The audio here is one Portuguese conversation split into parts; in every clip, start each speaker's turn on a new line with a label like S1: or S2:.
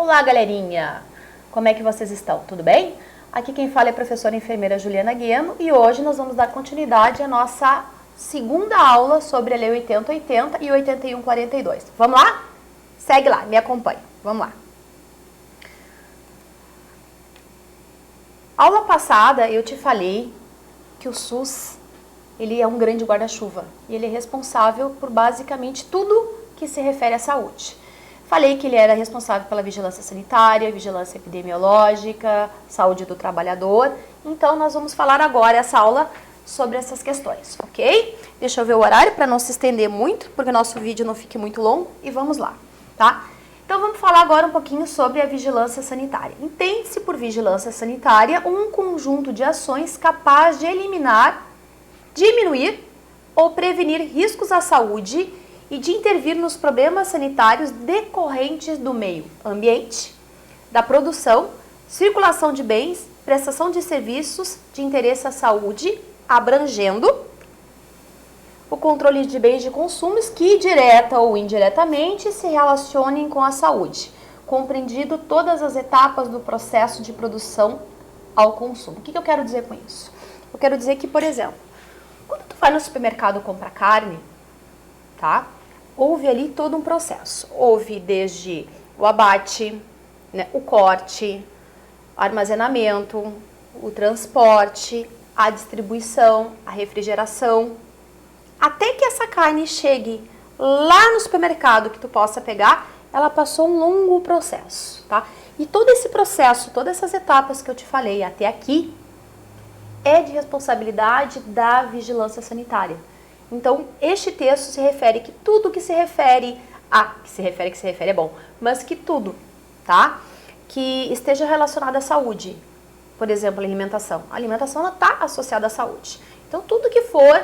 S1: Olá, galerinha! Como é que vocês estão? Tudo bem? Aqui quem fala é a professora enfermeira Juliana Guiano e hoje nós vamos dar continuidade à nossa segunda aula sobre a Lei 8080 e 8142. Vamos lá? Segue lá, me acompanha. Vamos lá. Aula passada eu te falei que o SUS ele é um grande guarda-chuva e ele é responsável por basicamente tudo que se refere à saúde. Falei que ele era responsável pela vigilância sanitária, vigilância epidemiológica, saúde do trabalhador. Então, nós vamos falar agora essa aula sobre essas questões, ok? Deixa eu ver o horário para não se estender muito, porque o nosso vídeo não fique muito longo. E vamos lá, tá? Então, vamos falar agora um pouquinho sobre a vigilância sanitária. Entende-se por vigilância sanitária um conjunto de ações capaz de eliminar, diminuir ou prevenir riscos à saúde e de intervir nos problemas sanitários decorrentes do meio ambiente, da produção, circulação de bens, prestação de serviços de interesse à saúde, abrangendo o controle de bens de consumos que, direta ou indiretamente, se relacionem com a saúde, compreendido todas as etapas do processo de produção ao consumo. O que eu quero dizer com isso? Eu quero dizer que, por exemplo, quando tu vai no supermercado comprar carne, tá? Houve ali todo um processo. Houve desde o abate, né, o corte, o armazenamento, o transporte, a distribuição, a refrigeração, até que essa carne chegue lá no supermercado que tu possa pegar, ela passou um longo processo, tá? E todo esse processo, todas essas etapas que eu te falei até aqui, é de responsabilidade da vigilância sanitária. Então, este texto se refere que tudo que se refere é bom, mas que tudo, tá? Que esteja relacionado à saúde. Por exemplo, a alimentação. A alimentação está associada à saúde. Então, tudo que for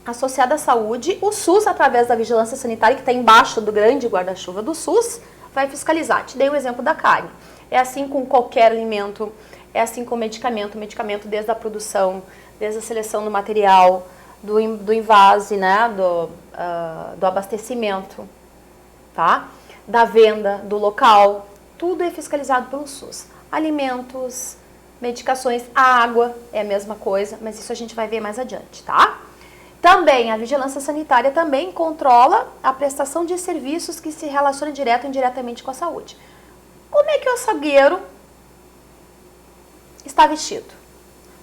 S1: associado à saúde, o SUS, através da vigilância sanitária, que está embaixo do grande guarda-chuva do SUS, vai fiscalizar. Te dei o exemplo da carne. É assim com qualquer alimento, é assim com medicamento. Medicamento desde a produção, desde a seleção do material, do invase, né, do abastecimento, tá? Da venda, do local, tudo é fiscalizado pelo SUS. Alimentos, medicações, a água é a mesma coisa, mas isso a gente vai ver mais adiante, tá? Também a vigilância sanitária também controla a prestação de serviços que se relacionam direto ou indiretamente com a saúde. Como é que o açougueiro está vestido?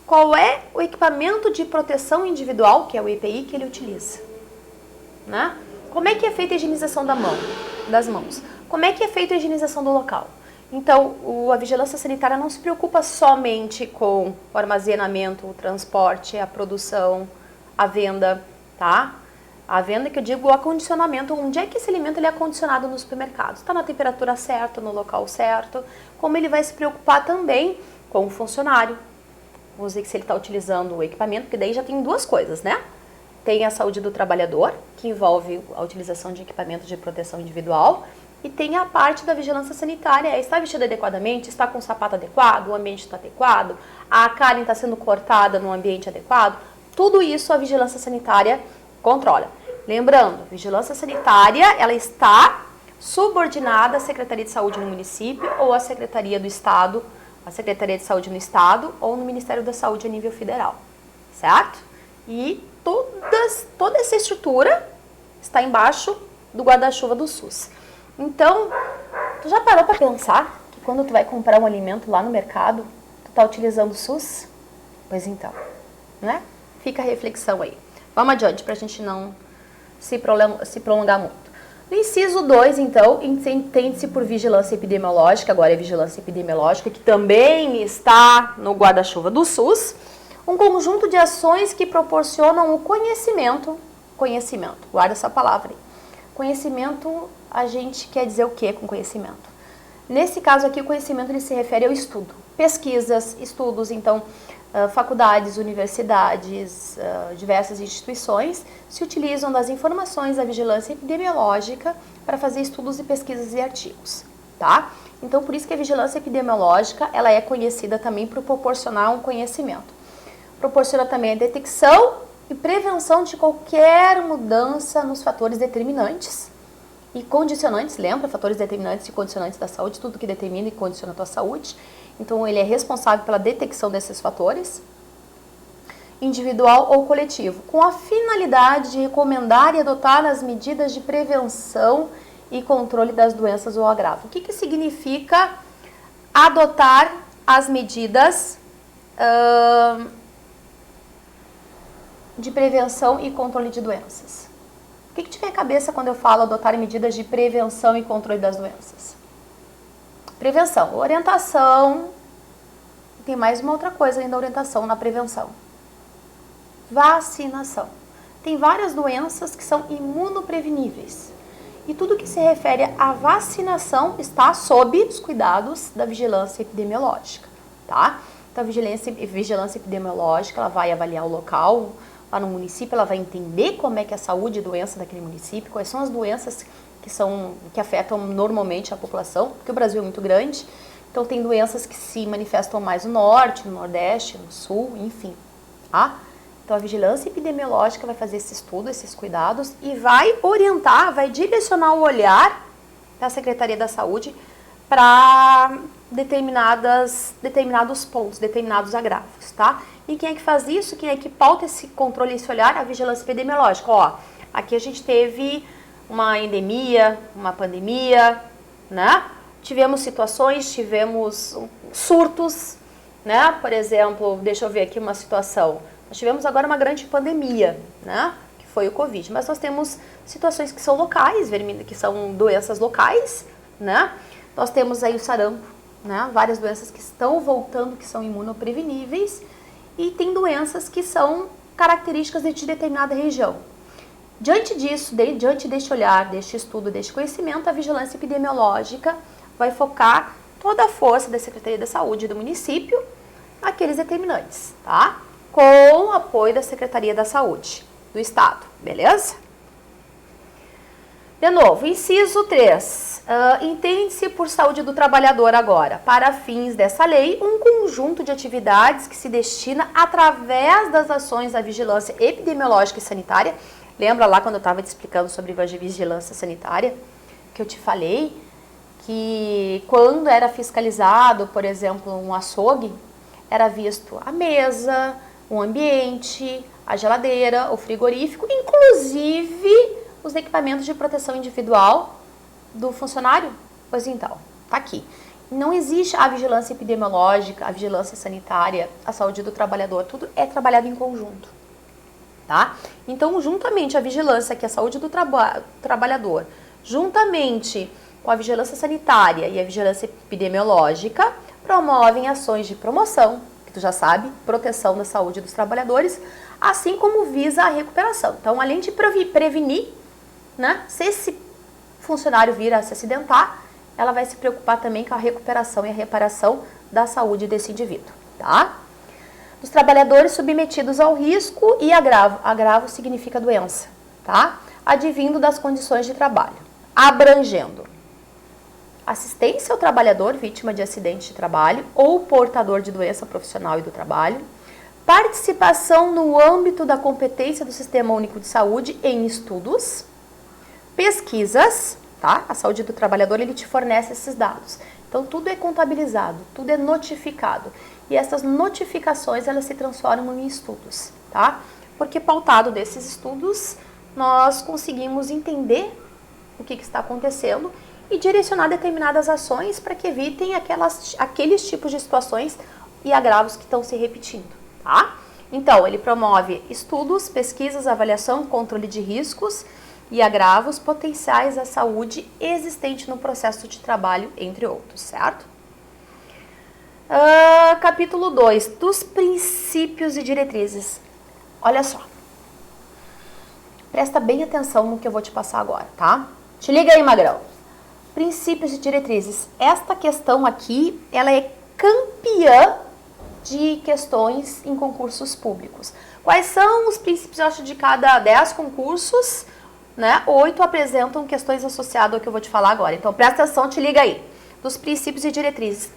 S1: Qual é o equipamento de proteção individual, que é o EPI, que ele utiliza? Né? Como é que é feita a higienização das mãos? Como é que é feita a higienização do local? Então, a vigilância sanitária não se preocupa somente com o armazenamento, o transporte, a produção, a venda, tá? A venda que eu digo o acondicionamento, onde é que esse alimento ele é acondicionado no supermercado? Está na temperatura certa, no local certo? Como ele vai se preocupar também com o funcionário? Vamos dizer que se ele está utilizando o equipamento, porque daí já tem duas coisas, né? Tem a saúde do trabalhador, que envolve a utilização de equipamentos de proteção individual, e tem a parte da vigilância sanitária, está vestido adequadamente, está com o sapato adequado, o ambiente está adequado, a carne está sendo cortada no ambiente adequado, tudo isso a vigilância sanitária controla. Lembrando, vigilância sanitária, ela está subordinada à Secretaria de Saúde no município ou à Secretaria do Estado, a Secretaria de Saúde no Estado ou no Ministério da Saúde a nível federal, certo? E toda essa estrutura está embaixo do guarda-chuva do SUS. Então, tu já parou para pensar que quando tu vai comprar um alimento lá no mercado, tu está utilizando o SUS? Pois então, né? Fica a reflexão aí. Vamos adiante para a gente não se prolongar muito. No inciso 2, então, entende-se por vigilância epidemiológica, agora é vigilância epidemiológica, que também está no guarda-chuva do SUS, um conjunto de ações que proporcionam o conhecimento, guarda essa palavra aí. Conhecimento, a gente quer dizer o que com conhecimento? Nesse caso aqui, o conhecimento ele se refere ao estudo, pesquisas, estudos, então, faculdades, universidades, diversas instituições se utilizam das informações da vigilância epidemiológica para fazer estudos e pesquisas e artigos, tá? Então, por isso que a vigilância epidemiológica, ela é conhecida também por proporcionar um conhecimento. Proporciona também a detecção e prevenção de qualquer mudança nos fatores determinantes E condicionantes, lembra? Fatores determinantes e condicionantes da saúde, tudo que determina e condiciona a tua saúde. Então, ele é responsável pela detecção desses fatores, individual ou coletivo, com a finalidade de recomendar e adotar as medidas de prevenção e controle das doenças ou agravo. O que significa adotar as medidas de prevenção e controle de doenças? O que te vem à cabeça quando eu falo adotar medidas de prevenção e controle das doenças? Prevenção, orientação, tem mais uma outra coisa além da orientação na prevenção. Vacinação. Tem várias doenças que são imunopreveníveis. E tudo que se refere à vacinação está sob os cuidados da vigilância epidemiológica, tá? Então, a vigilância epidemiológica, ela vai avaliar o local, lá no município, ela vai entender como é que é a saúde e doença daquele município, quais são as doenças que afetam normalmente a população, porque o Brasil é muito grande, então tem doenças que se manifestam mais no norte, no nordeste, no sul, enfim, tá? Então, a vigilância epidemiológica vai fazer esse estudo, esses cuidados e vai orientar, vai direcionar o olhar da Secretaria da Saúde para determinados pontos, determinados agravos, tá? E quem é que faz isso? Quem é que pauta esse controle, esse olhar? A vigilância epidemiológica. Ó, aqui a gente teve uma endemia, uma pandemia, né? Tivemos situações, tivemos surtos, né? Por exemplo, deixa eu ver aqui uma situação. Nós tivemos agora uma grande pandemia, né? Que foi o Covid. Mas nós temos situações que são locais, que são doenças locais, né? Nós temos aí o sarampo, né? Várias doenças que estão voltando, que são imunopreveníveis. E tem doenças que são características de determinada região. Diante disso, diante deste olhar, deste estudo, deste conhecimento, a vigilância epidemiológica vai focar toda a força da Secretaria da Saúde do município naqueles determinantes, tá? Com o apoio da Secretaria da Saúde do Estado, beleza? De novo, inciso 3. Entende-se por saúde do trabalhador agora, para fins dessa lei, um conjunto de atividades que se destina através das ações da vigilância epidemiológica e sanitária. Lembra lá quando eu estava te explicando sobre vigilância sanitária, que eu te falei que quando era fiscalizado, por exemplo, um açougue, era visto a mesa, o ambiente, a geladeira, o frigorífico, inclusive os equipamentos de proteção individual do funcionário. Pois então, tá aqui. Não existe a vigilância epidemiológica, a vigilância sanitária, a saúde do trabalhador, tudo é trabalhado em conjunto, tá? Então, juntamente a vigilância, que é a saúde do trabalhador, juntamente com a vigilância sanitária e a vigilância epidemiológica, promovem ações de promoção, que tu já sabe, proteção da saúde dos trabalhadores, assim como visa a recuperação. Então, além de prevenir, né, se esse funcionário vir a se acidentar, ela vai se preocupar também com a recuperação e a reparação da saúde desse indivíduo, tá? Dos trabalhadores submetidos ao risco e agravo. Agravo significa doença, tá? Advindo das condições de trabalho, abrangendo assistência ao trabalhador vítima de acidente de trabalho ou portador de doença profissional e do trabalho, participação no âmbito da competência do Sistema Único de Saúde em estudos, pesquisas, tá? A saúde do trabalhador, ele te fornece esses dados. Então, tudo é contabilizado, tudo é notificado. E essas notificações, elas se transformam em estudos, tá? Porque pautado desses estudos, nós conseguimos entender o que está acontecendo e direcionar determinadas ações para que evitem aqueles tipos de situações e agravos que estão se repetindo, tá? Então, ele promove estudos, pesquisas, avaliação, controle de riscos e agravos potenciais à saúde existente no processo de trabalho, entre outros, certo? Capítulo 2, dos princípios e diretrizes. Olha só, presta bem atenção no que eu vou te passar agora, tá? Te liga aí, magrão. Princípios e diretrizes. Esta questão aqui, ela é campeã de questões em concursos públicos. Quais são os princípios? Eu acho de cada 10 concursos, né, 8 apresentam questões associadas ao que eu vou te falar agora. Então, presta atenção, te liga aí. Dos princípios e diretrizes.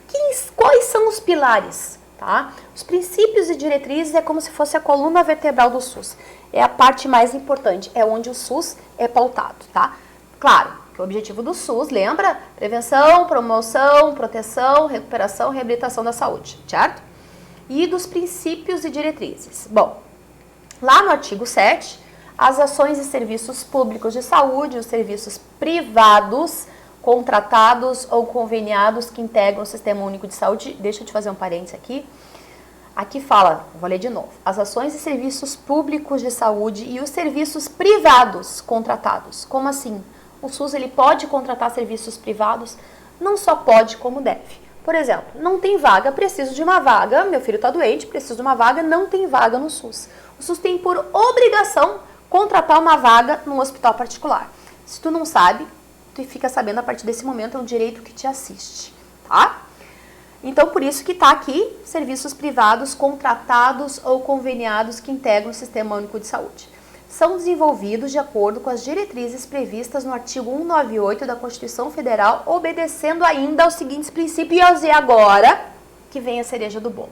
S1: Quais são os pilares? Tá? Os princípios e diretrizes é como se fosse a coluna vertebral do SUS. É a parte mais importante, é onde o SUS é pautado, tá? Claro, Que o objetivo do SUS, lembra? Prevenção, promoção, proteção, recuperação, reabilitação da saúde, certo? E dos princípios e diretrizes. Bom, lá no artigo 7, as ações e serviços públicos de saúde, os serviços privados, contratados ou conveniados que integram o Sistema Único de Saúde. Deixa eu te fazer um parênteses aqui. Aqui fala, vou ler de novo, as ações e serviços públicos de saúde e os serviços privados contratados. Como assim? O SUS ele pode contratar serviços privados? Não só pode, como deve. Por exemplo, não tem vaga, preciso de uma vaga, meu filho está doente, preciso de uma vaga, não tem vaga no SUS. O SUS tem por obrigação contratar uma vaga num hospital particular. Se tu não sabe, tu fica sabendo a partir desse momento, é um direito que te assiste, tá? Então, por isso que está aqui, serviços privados contratados ou conveniados que integram o Sistema Único de Saúde. São desenvolvidos de acordo com as diretrizes previstas no artigo 198 da Constituição Federal, obedecendo ainda aos seguintes princípios. E agora, que vem a cereja do bolo.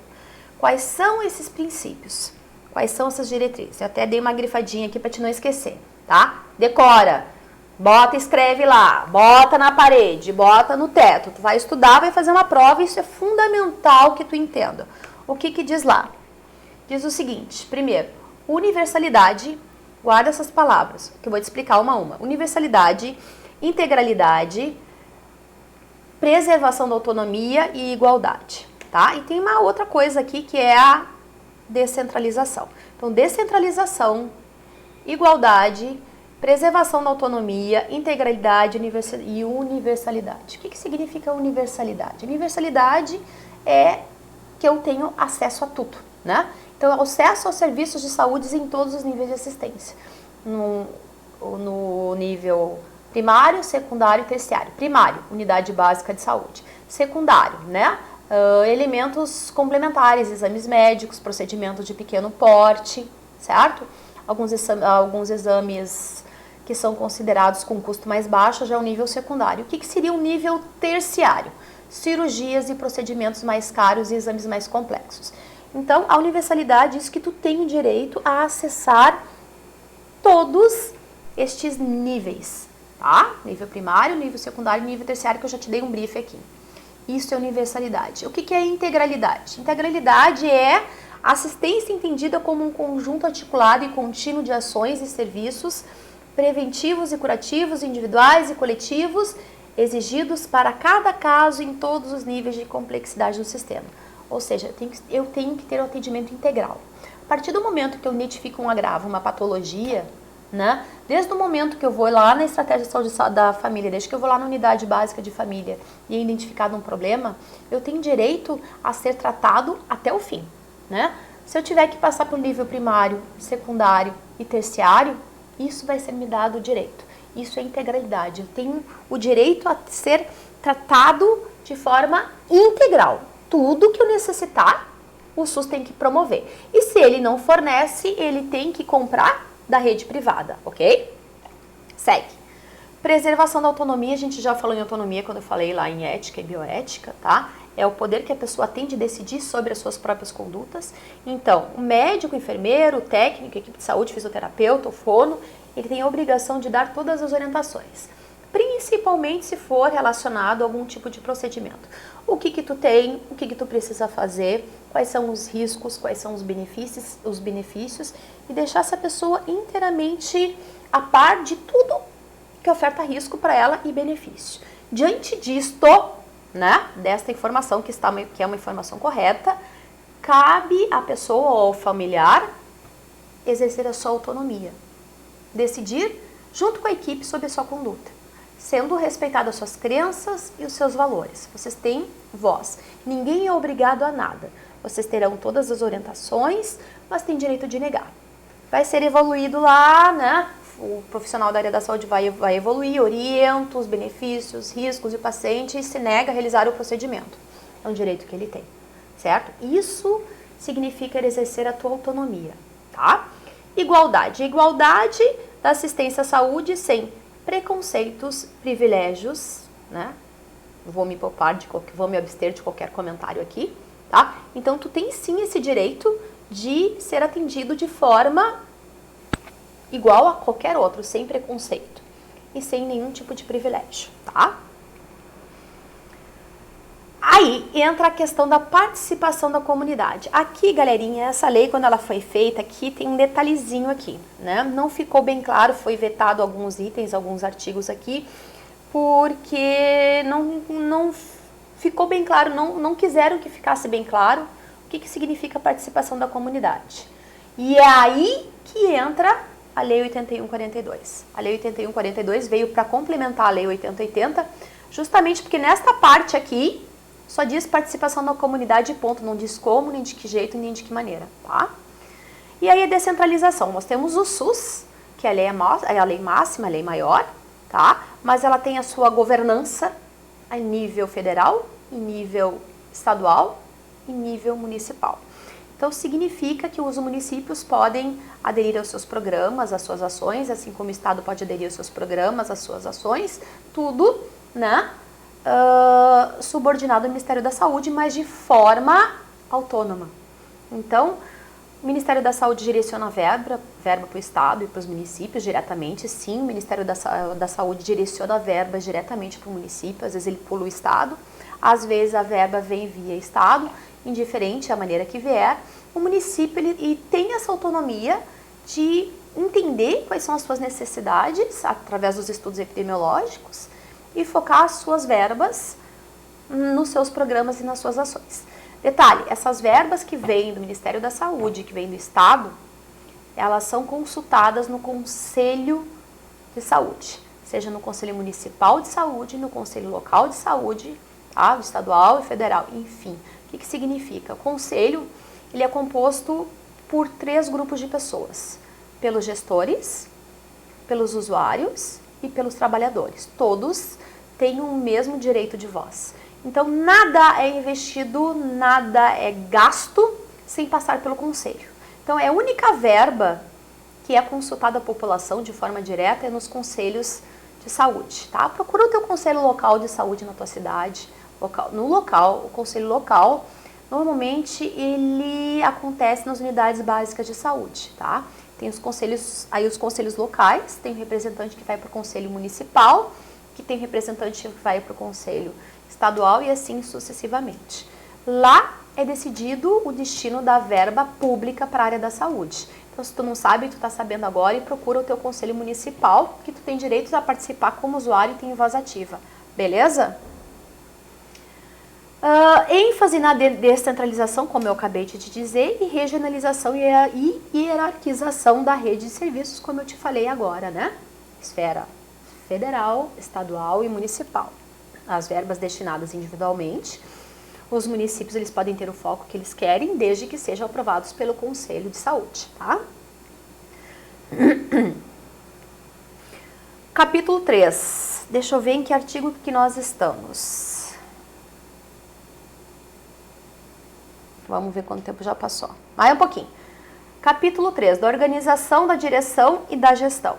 S1: Quais são esses princípios? Quais são essas diretrizes? Eu até dei uma grifadinha aqui para te não esquecer, tá? Decora. Bota, escreve lá, bota na parede, bota no teto. Tu vai estudar, vai fazer uma prova, isso é fundamental que tu entenda. O que que diz lá? Diz o seguinte, primeiro, universalidade, guarda essas palavras, que eu vou te explicar uma a uma. Universalidade, integralidade, preservação da autonomia e igualdade, tá? E tem uma outra coisa aqui que é a descentralização. Então, descentralização, igualdade, preservação da autonomia, integralidade e universalidade. O que significa universalidade? Universalidade é que eu tenho acesso a tudo, né? Então, acesso aos serviços de saúde em todos os níveis de assistência. No nível primário, secundário e terciário. Primário, unidade básica de saúde. Secundário, né? Elementos complementares, exames médicos, procedimentos de pequeno porte, certo? Alguns exames que são considerados com custo mais baixo, já é o nível secundário. O que seria o nível terciário? Cirurgias e procedimentos mais caros e exames mais complexos. Então, a universalidade diz que tu tem o direito a acessar todos estes níveis, tá? Nível primário, nível secundário, nível terciário, que eu já te dei um brief aqui. Isso é universalidade. O que é integralidade? Integralidade é assistência entendida como um conjunto articulado e contínuo de ações e serviços preventivos e curativos, individuais e coletivos, exigidos para cada caso em todos os níveis de complexidade do sistema. Ou seja, eu tenho que ter um atendimento integral. A partir do momento que eu identifico um agravo, uma patologia, né? Desde o momento que eu vou lá na estratégia de saúde da família, desde que eu vou lá na unidade básica de família e é identificado um problema, eu tenho direito a ser tratado até o fim, né? Se eu tiver que passar por nível primário, secundário e terciário, isso vai ser me dado o direito. Isso é integralidade. Eu tenho o direito a ser tratado de forma integral. Tudo que eu necessitar, o SUS tem que promover. E se ele não fornece, ele tem que comprar da rede privada, ok? Segue. Preservação da autonomia, a gente já falou em autonomia quando eu falei lá em ética e bioética, tá? É o poder que a pessoa tem de decidir sobre as suas próprias condutas. Então, o médico, o enfermeiro, o técnico, a equipe de saúde, fisioterapeuta, o fono, ele tem a obrigação de dar todas as orientações, principalmente se for relacionado a algum tipo de procedimento. O que tu tem, o que tu precisa fazer, quais são os riscos, quais são os benefícios e deixar essa pessoa inteiramente a par de tudo que oferta risco para ela e benefício. Diante disto, né, desta informação que é uma informação correta, cabe à pessoa ou ao familiar exercer a sua autonomia, decidir junto com a equipe sobre a sua conduta, sendo respeitadas as suas crenças e os seus valores. Vocês têm voz. Ninguém é obrigado a nada. Vocês terão todas as orientações, mas têm direito de negar. Vai ser evoluído lá, né? O profissional da área da saúde vai evoluir, orienta os benefícios, riscos e o paciente se nega a realizar o procedimento. É um direito que ele tem, certo? Isso significa exercer a tua autonomia, tá? Igualdade. Igualdade da assistência à saúde sem preconceitos, privilégios, né? Vou me abster de qualquer comentário aqui, tá? Então, tu tem sim esse direito de ser atendido de forma igual a qualquer outro, sem preconceito. e sem nenhum tipo de privilégio, tá? Aí entra a questão da participação da comunidade. Aqui, galerinha, essa lei, quando ela foi feita, aqui tem um detalhezinho aqui, né? Não ficou bem claro, foi vetado alguns itens, alguns artigos aqui, porque não ficou bem claro, não quiseram que ficasse bem claro o que significa participação da comunidade. E é aí que entra a Lei 8142. A Lei 8142 veio para complementar a Lei 8080, justamente porque nesta parte aqui só diz participação da comunidade, ponto. Não diz como, nem de que jeito, nem de que maneira, tá? E aí a descentralização. Nós temos o SUS, que é a lei máxima, a lei maior, tá? Mas ela tem a sua governança a nível federal, em nível estadual e nível municipal. Então, significa que os municípios podem aderir aos seus programas, às suas ações, assim como o Estado pode aderir aos seus programas, às suas ações, tudo, né? Subordinado ao Ministério da Saúde, mas de forma autônoma. Então, o Ministério da Saúde direciona verba para o Estado e para os municípios diretamente. Sim, o Ministério da Saúde direciona verbas diretamente para o município, às vezes ele pula o Estado, às vezes a verba vem via Estado, indiferente a maneira que vier. O município ele tem essa autonomia de entender quais são as suas necessidades através dos estudos epidemiológicos e focar as suas verbas nos seus programas e nas suas ações. Detalhe, essas verbas que vêm do Ministério da Saúde, que vêm do Estado, elas são consultadas no Conselho de Saúde, seja no Conselho Municipal de Saúde, no Conselho Local de Saúde, tá? Estadual e federal, enfim. O que significa? O Conselho ele é composto por 3 grupos de pessoas, pelos gestores, pelos usuários e pelos trabalhadores. Todos têm o mesmo direito de voz. Então, nada é investido, nada é gasto sem passar pelo conselho. Então, é a única verba que é consultada à população de forma direta é nos conselhos de saúde, tá? Procura o teu conselho local de saúde na tua cidade. O conselho local, normalmente, ele acontece nas unidades básicas de saúde, tá? Tem os conselhos locais, tem um representante que vai para o conselho municipal, que tem representante que vai para o conselho estadual e assim sucessivamente. Lá é decidido o destino da verba pública para a área da saúde. Então, se tu não sabe, tu está sabendo agora e procura o teu conselho municipal, que tu tem direito a participar como usuário e tem voz ativa. Beleza? ênfase na descentralização, como eu acabei de te dizer, e regionalização e hierarquização da rede de serviços, como eu te falei agora, né? Esfera federal, estadual e municipal. As verbas destinadas individualmente, os municípios eles podem ter o foco que eles querem, desde que sejam aprovados pelo Conselho de Saúde, tá? Capítulo 3. Deixa eu ver em que artigo que nós estamos. Vamos ver quanto tempo já passou. Mais um pouquinho. Capítulo 3, da organização, da direção e da gestão.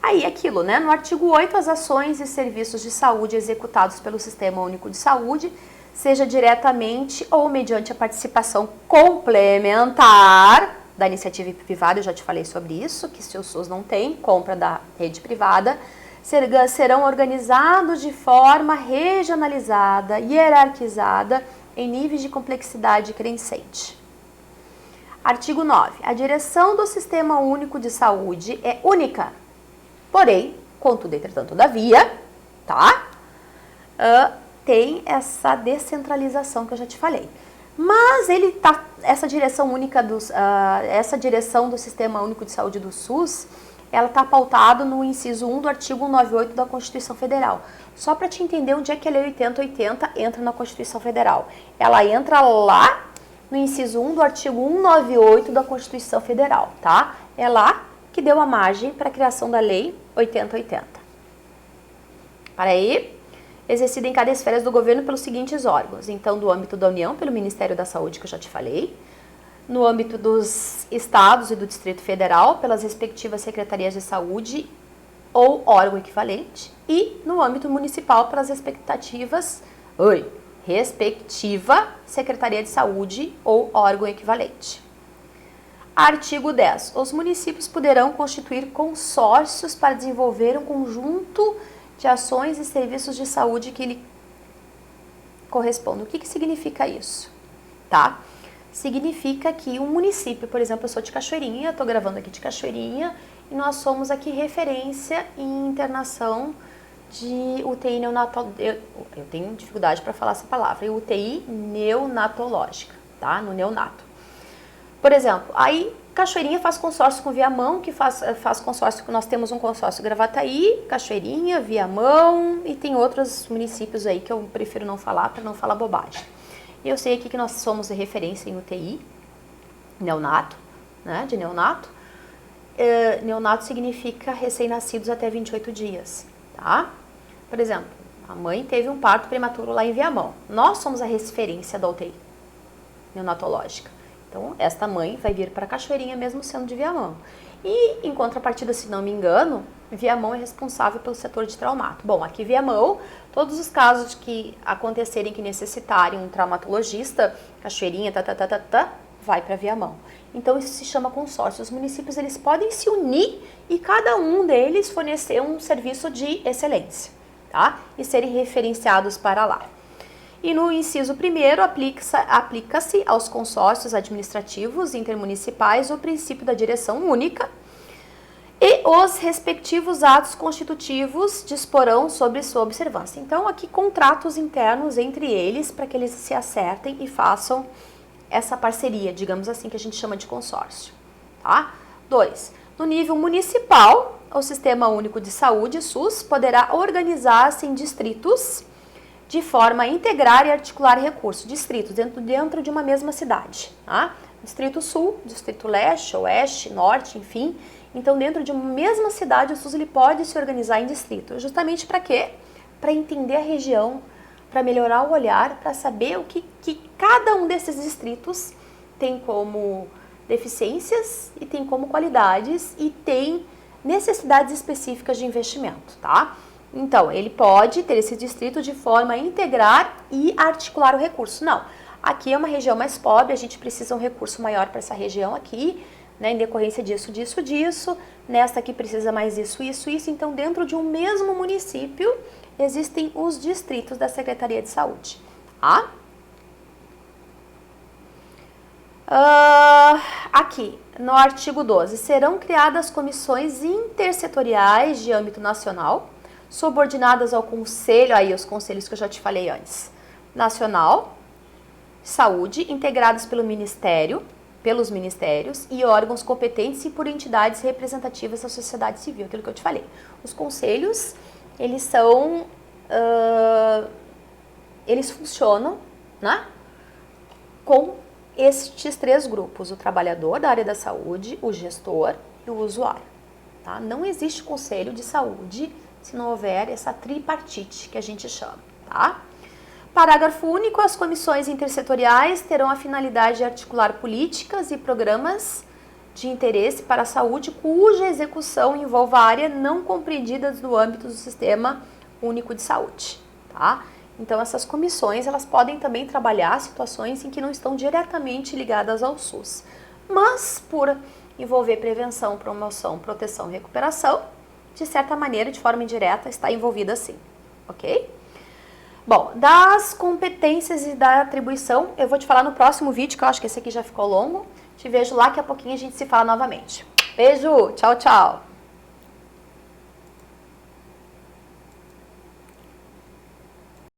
S1: Aí aquilo, né? No artigo 8, as ações e serviços de saúde executados pelo Sistema Único de Saúde, seja diretamente ou mediante a participação complementar da iniciativa privada, eu já te falei sobre isso, que se o SUS não tem, compra da rede privada, serão organizados de forma regionalizada, hierarquizada, em níveis de complexidade crescente. Artigo 9. A direção do Sistema Único de Saúde é única, porém, contudo, entretanto, todavia, tá? Tem essa descentralização que eu já te falei. Mas essa direção única, essa direção do Sistema Único de Saúde do SUS, ela está pautada no inciso 1 do artigo 198 da Constituição Federal. Só para te entender onde é que a Lei 8080 entra na Constituição Federal. Ela entra lá no inciso 1 do artigo 198 da Constituição Federal, tá? É lá que deu a margem para a criação da Lei 8080. Para aí, exercida em cada esfera do governo pelos seguintes órgãos. Então, do âmbito da União, pelo Ministério da Saúde, que eu já te falei. No âmbito dos estados e do Distrito Federal, pelas respectivas secretarias de saúde ou órgão equivalente. E no âmbito municipal, pelas respectiva Secretaria de Saúde ou órgão equivalente. Artigo 10. Os municípios poderão constituir consórcios para desenvolver um conjunto de ações e serviços de saúde que lhe correspondem. O que significa isso? Tá? Significa que um município, por exemplo, eu sou de Cachoeirinha, estou gravando aqui de Cachoeirinha, e nós somos aqui referência em internação de UTI neonatal. Eu tenho dificuldade para falar essa palavra, UTI neonatológica, tá? No neonato. Por exemplo, aí Cachoeirinha faz consórcio com Viamão, que faz consórcio, nós temos um consórcio Gravataí, Cachoeirinha, Viamão, e tem outros municípios aí que eu prefiro não falar para não falar bobagem. E eu sei aqui que nós somos de referência em UTI, neonato, né, de neonato. Neonato significa recém-nascidos até 28 dias, tá? Por exemplo, a mãe teve um parto prematuro lá em Viamão. Nós somos a referência da UTI neonatológica. Então, esta mãe vai vir para Cachoeirinha mesmo sendo de Viamão. E, em contrapartida, se não me engano, Viamão é responsável pelo setor de traumato. Bom, aqui Viamão, todos os casos que acontecerem que necessitarem um traumatologista, Cachoeirinha, vai para Viamão. Então, isso se chama consórcio. Os municípios, eles podem se unir e cada um deles fornecer um serviço de excelência, tá? E serem referenciados para lá. E no inciso 1º, aplica-se aos consórcios administrativos intermunicipais o princípio da direção única e os respectivos atos constitutivos disporão sobre sua observância. Então, aqui contratos internos entre eles para que eles se acertem e façam essa parceria, digamos assim, que a gente chama de consórcio. Tá? 2. No nível municipal, o Sistema Único de Saúde, SUS, poderá organizar-se em distritos de forma a integrar e articular recursos, distritos, dentro de uma mesma cidade. Tá? Distrito Sul, Distrito Leste, Oeste, Norte, enfim. Então, dentro de uma mesma cidade, o SUS ele pode se organizar em distrito. Justamente para quê? Para entender a região, para melhorar o olhar, para saber o que cada um desses distritos tem como deficiências e tem como qualidades e tem necessidades específicas de investimento, tá? Então, ele pode ter esse distrito de forma a integrar e articular o recurso. Não, aqui é uma região mais pobre, a gente precisa um recurso maior para essa região aqui, né, em decorrência disso. Nesta aqui precisa mais isso. Então, dentro de um mesmo município, existem os distritos da Secretaria de Saúde. Tá? Aqui, no artigo 12, serão criadas comissões intersetoriais de âmbito nacional, subordinadas ao conselho, aí os conselhos que eu já te falei antes, nacional, saúde, integrados pelos ministérios e órgãos competentes e por entidades representativas da sociedade civil, aquilo que eu te falei. Os conselhos, eles são, eles funcionam, né, com estes 3 grupos, o trabalhador da área da saúde, o gestor e o usuário. Tá? Não existe conselho de saúde se não houver essa tripartite que a gente chama, tá? Parágrafo único, as comissões intersetoriais terão a finalidade de articular políticas e programas de interesse para a saúde cuja execução envolva área não compreendida no âmbito do Sistema Único de Saúde, tá? Então, essas comissões, elas podem também trabalhar situações em que não estão diretamente ligadas ao SUS, mas por envolver prevenção, promoção, proteção e recuperação, de certa maneira, de forma indireta, está envolvida sim, ok? Bom, das competências e da atribuição, eu vou te falar no próximo vídeo, que eu acho que esse aqui já ficou longo. Te vejo lá, que a pouquinho a gente se fala novamente. Beijo, tchau, tchau!